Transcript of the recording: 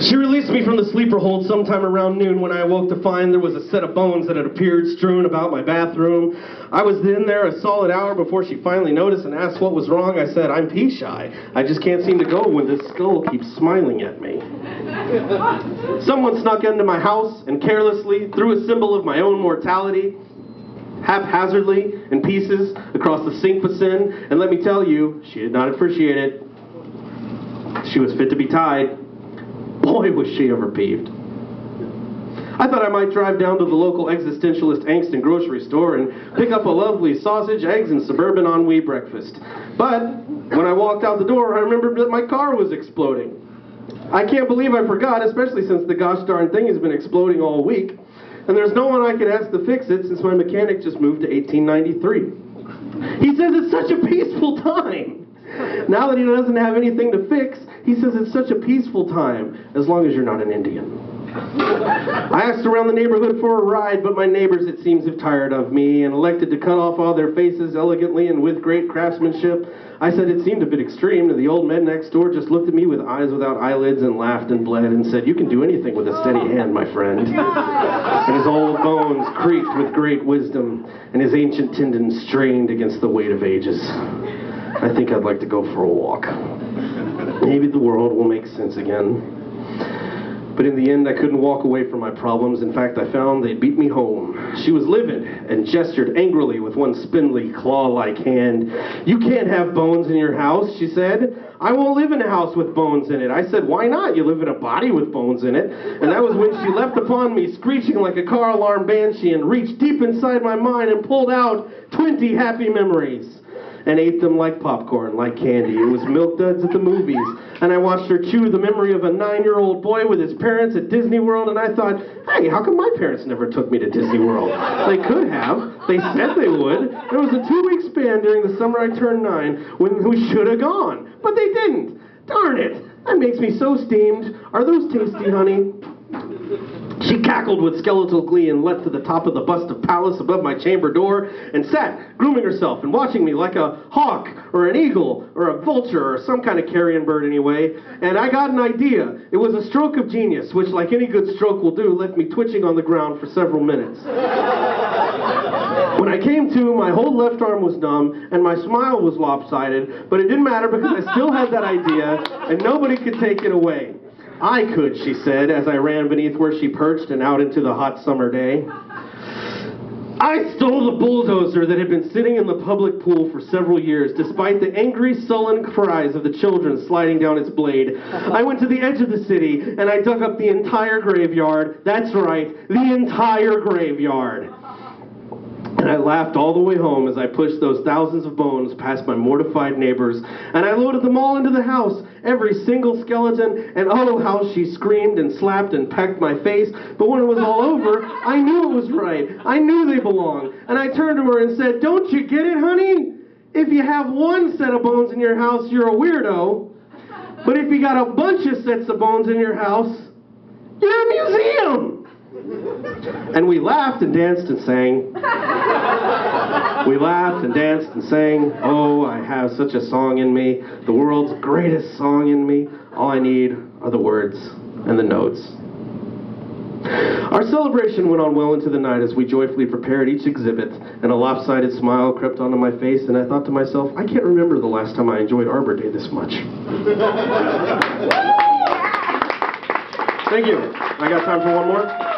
She released me from the sleeper hold sometime around noon when I awoke to find there was a set of bones that had appeared strewn about my bathroom. I was in there a solid hour before she finally noticed and asked what was wrong. I said, I'm pee shy. I just can't seem to go when this skull keeps smiling at me. Someone snuck into my house and carelessly threw a symbol of my own mortality, haphazardly, in pieces across the sink basin, and let me tell you, she did not appreciate it. She was fit to be tied. Boy, was she ever peeved. I thought I might drive down to the local existentialist angst and grocery store and pick up a lovely sausage, eggs, and suburban ennui breakfast. But when I walked out the door, I remembered that my car was exploding. I can't believe I forgot, especially since the gosh darn thing has been exploding all week. And there's no one I could ask to fix it since my mechanic just moved to 1893. He says it's such a peaceful time. Now that he doesn't have anything to fix, he says it's such a peaceful time, as long as you're not an Indian. I asked around the neighborhood for a ride, but my neighbors, it seems, have tired of me and elected to cut off all their faces elegantly and with great craftsmanship. I said it seemed a bit extreme, and the old man next door just looked at me with eyes without eyelids and laughed and bled and said, you can do anything with a steady hand, my friend. And his old bones creaked with great wisdom, and his ancient tendons strained against the weight of ages. I think I'd like to go for a walk. Maybe the world will make sense again. But in the end, I couldn't walk away from my problems. In fact, I found they'd beat me home. She was livid and gestured angrily with one spindly, claw-like hand. You can't have bones in your house, she said. I won't live in a house with bones in it. I said, why not? You live in a body with bones in it. And that was when she leapt upon me, screeching like a car alarm banshee, and reached deep inside my mind and pulled out 20 happy memories. And ate them like popcorn, like candy. It was Milk Duds at the movies. And I watched her chew the memory of a 9-year-old boy with his parents at Disney World, and I thought, hey, how come my parents never took me to Disney World? They could have. They said they would. There was a 2-week span during the summer I turned 9 when we should have gone. But they didn't. Darn it. That makes me so steamed. Are those tasty, honey? She cackled with skeletal glee and leapt to the top of the bust of Pallas above my chamber door and sat, grooming herself and watching me like a hawk or an eagle or a vulture or some kind of carrion bird anyway. And I got an idea. It was a stroke of genius, which, like any good stroke will do, left me twitching on the ground for several minutes. When I came to, my whole left arm was numb and my smile was lopsided, but it didn't matter because I still had that idea and nobody could take it away. I could, she said, as I ran beneath where she perched and out into the hot summer day. I stole the bulldozer that had been sitting in the public pool for several years, despite the angry, sullen cries of the children sliding down its blade. I went to the edge of the city, and I dug up the entire graveyard. That's right, the entire graveyard. And I laughed all the way home as I pushed those thousands of bones past my mortified neighbors, and I loaded them all into the house, every single skeleton, and oh, how she screamed and slapped and pecked my face. But when it was all over, I knew it was right. I knew they belonged. And I turned to her and said, don't you get it, honey? If you have one set of bones in your house, you're a weirdo. But if you got a bunch of sets of bones in your house, you're a museum. And we laughed and danced and sang. We laughed and danced and sang. Oh, I have such a song in me, the world's greatest song in me. All I need are the words and the notes. Our celebration went on well into the night as we joyfully prepared each exhibit, and a lopsided smile crept onto my face, and I thought to myself, I can't remember the last time I enjoyed Arbor Day this much. Thank you. I got time for one more?